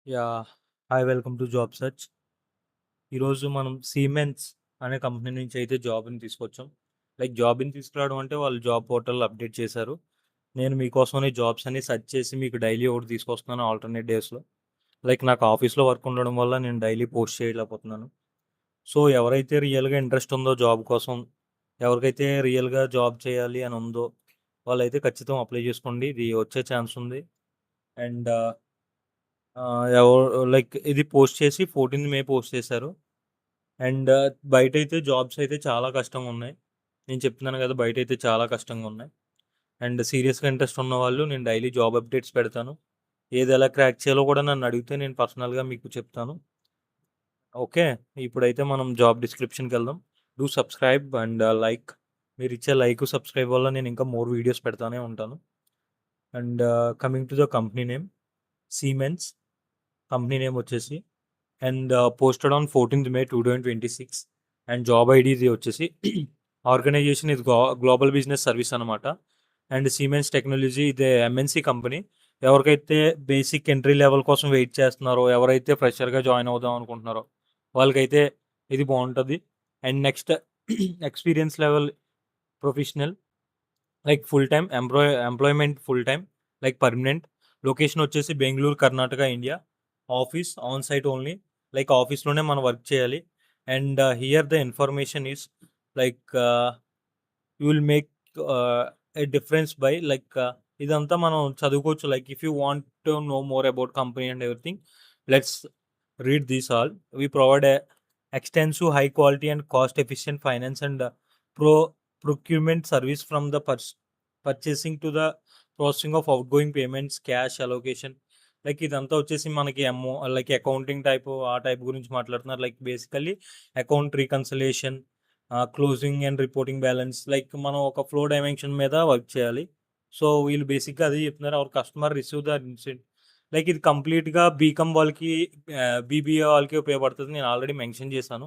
Yeah! Hi welcome to job search. ఈరోజు మనం Siemens అనే కంపెనీ నుంచి అయితే జాబ్‌ని తీసుకొచ్చాం. జాబ్‌ని తీసుకురావడం అంటే వాళ్ళు జాబ్ పోర్టల్‌లో అప్డేట్ చేశారు. నేను మీకోసమని జాబ్స్ అన్ని సెర్చ్ చేసి మీకు డైలీ ఒకటి తీసుకొస్తున్నాను ఆల్టర్‌నేట్ డేస్‌లో. నాకు ఆఫీస్‌లో వర్క్ ఉండడం వల్ల నేను డైలీ పోస్ట్ చేయలేకపోతున్నాను. సో, ఎవరైతే రియల్‌గా ఇంట్రెస్ట్ ఉందో జాబ్ కోసం, ఎవరికైతే రియల్‌గా జాబ్ చేయాలి అని ఉందో, వాళ్ళైతే ఖచ్చితంగా అప్లై చేసుకోండి. ఇది వచ్చే ఛాన్స్ ఉంది. అండ్ ఇది పోస్ట్ చేసి 14థ్ మే పోస్ట్ చేశారు. అండ్ బయటైతే జాబ్స్ అయితే చాలా కష్టంగా ఉన్నాయి. నేను చెప్తున్నాను కదా! బయటైతే చాలా కష్టంగా ఉన్నాయి. అండ్ సీరియస్‌గా ఇంట్రెస్ట్ ఉన్నవాళ్ళు నేను డైలీ జాబ్ అప్డేట్స్ పెడతాను. ఏది ఎలా క్రాక్ చేయాలో కూడా నన్ను అడిగితే నేను పర్సనల్‌గా మీకు చెప్తాను. ఓకే. ఇప్పుడైతే మనం జాబ్ డిస్క్రిప్షన్‌కెళ్దాం. Do subscribe and like. మీరిచ్చే లైక్, సబ్స్క్రైబ్ వల్ల నేను ఇంకా మోర్ వీడియోస్ పెడతానే ఉంటాను. And coming to the company name Siemens. Company name వచ్చేసి and posted on 14th May 2026 and job ID ఇది వచ్చేసి ఆర్గనైజేషన్ ఇది గ్లోబల్ బిజినెస్ సర్వీస్ అనమాట. అండ్ సిమెన్స్ టెక్నాలజీ ఇది ఎంఎన్సి కంపెనీ. ఎవరికైతే బేసిక్ ఎంట్రీ లెవెల్ కోసం వెయిట్ చేస్తున్నారో, ఎవరైతే ఫ్రెషర్‌గా జాయిన్ అవుదాం అనుకుంటున్నారో, వాళ్ళకైతే ఇది బావుంటది. And next experience level professional full time employment full time permanent. Location వచ్చేసి Bengaluru, Karnataka, India. Office on site only. ఆఫీస్‌లోనే మనం వర్క్ చేయాలి. And here the information is like you will make a difference by ఇదంతా మనం చదువుకోవచ్చు. If you want to know more about company and everything, let's read these all. We provide a extensive high quality and cost efficient finance and pro procurement service from the purchasing to the processing of outgoing payments, cash allocation. ఇదంతా వచ్చేసి మనకి accounting type ఆ type గురించి మాట్లాడుతున్నారు. Basically account reconciliation, closing and reporting balance. మనం ఒక flow dimension మీద work చేయాలి. సో వీళ్ళు బేసిక్గా అదే చెప్తున్నారు. అవర్ కస్టమర్ రిసీవ్ ద ఇన్సెంట్. ఇది కంప్లీట్‌గా బీకామ్ వాళ్ళకి, బీబీఏ వాళ్ళకి ఉపయోగపడుతది. నేను ఆల్రెడీ మెన్షన్ చేశాను.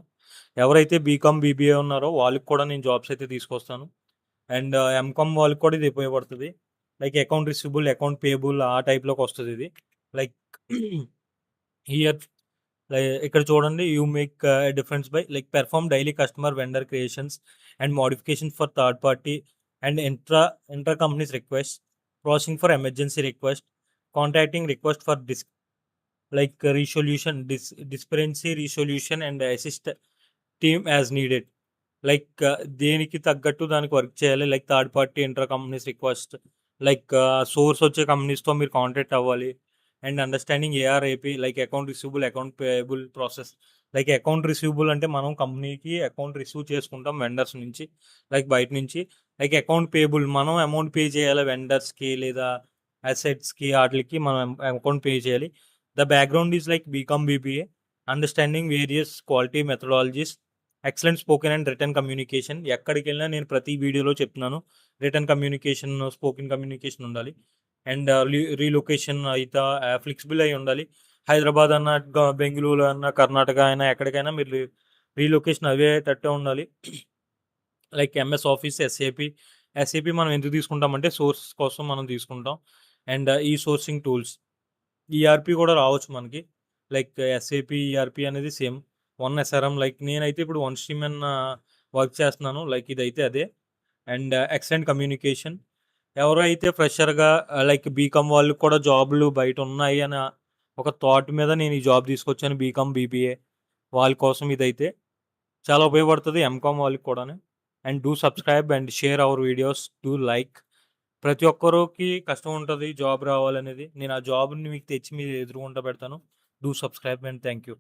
ఎవరైతే బీకామ్, బీబీఏ ఉన్నారో వాళ్ళకి కూడా నేను జాబ్స్ అయితే తీసుకొస్తాను. అండ్ ఎంకామ్ వాళ్ళకి కూడా ఇది ఉపయోగపడుతది. అకౌంట్ రిసీవబుల్, అకౌంట్ పేయబుల్ ఆ టైప్‌లోకొస్తదిది. లైక్ హియర్ ఇక్కడ చూడండి you make difference by perform daily customer vendor creations and modifications for third party and intra companies request, processing for emergency request, contacting request for resolution, disparity resolution and assist team as needed. దేనికి తగ్గట్టు దానికి work చేయాలి. Third party inter companies request, source వచ్చే కంపెనీస్‌తో మీరు contact అవ్వాలి. And understanding ARAP account receivable, account payable process. Account receivable అంటే మనం కంపెనీకి అకౌంట్ రిసీవ్ చేసుకుంటాం వెండర్స్ నుంచి, బయట నుంచి. అకౌంట్ పేయబుల్ మనం అమౌంట్ పే చేయాలి వెండర్స్‌కి లేదా అసెట్స్‌కి ఆటిలకి మనం అకౌంట్ పే చేయాలి. The background is BCom BBA, understanding various quality methodologies, excellent spoken and return communication. ఎక్కడికెళ్ళినా నేను ప్రతి వీడియోలో చెప్తున్నాను. రిటర్న్ కమ్యూనికేషన్, స్పోకెన్ కమ్యూనికేషన్ ఉండాలి. అండ్ రీలొకేషన్ అయితే ఫ్లెక్సిబుల్ అయి ఉండాలి. హైదరాబాద్ అన్నా, బెంగుళూరు అన్నా, కర్ణాటక అయినా ఎక్కడికైనా మీరు రీలొకేషన్ అయ్యేటట్టే ఉండాలి. MS office, SAP. ఎస్ఏపీ మనం ఎందుకు తీసుకుంటామంటే సోర్స్ కోసం మనం తీసుకుంటాం. అండ్ ఈ సోర్సింగ్ టూల్స్. ఈఆర్‌పీ కూడా రావచ్చు మనకి. ఎస్ఏపీ, ఈఆర్‌పీ అనేది సేమ్. వన్ ఎస్ఆర్ఎం నేనైతే ఇప్పుడు వన్ స్ట్రీమ్ వర్క్ చేస్తున్నాను. ఇదైతే అదే. And excellent communication. ఎవరైతే ఫ్రెషర్‌గా బీకామ్ వాళ్ళకి కూడా జాబ్‌లు బయటున్నాయి అన్న ఒక థాట్ మీద నేను ఈ జాబ్ తీసుకొచ్చాను. బీకామ్, బీబీఏ వాళ్ళ కోసం ఇదైతే చాలా ఉపయోగపడుతది. ఎంకామ్ వాళ్ళకి కూడాను. And do subscribe and share our videos. Do like. ప్రతి ఒక్కరికి కష్టం ఉంటది జాబ్ రావాలనేది. నేను ఆ జాబ్‌ని మీకు తెచ్చి మీ ఎదురుగుండా పెడతాను. Do subscribe and thank you.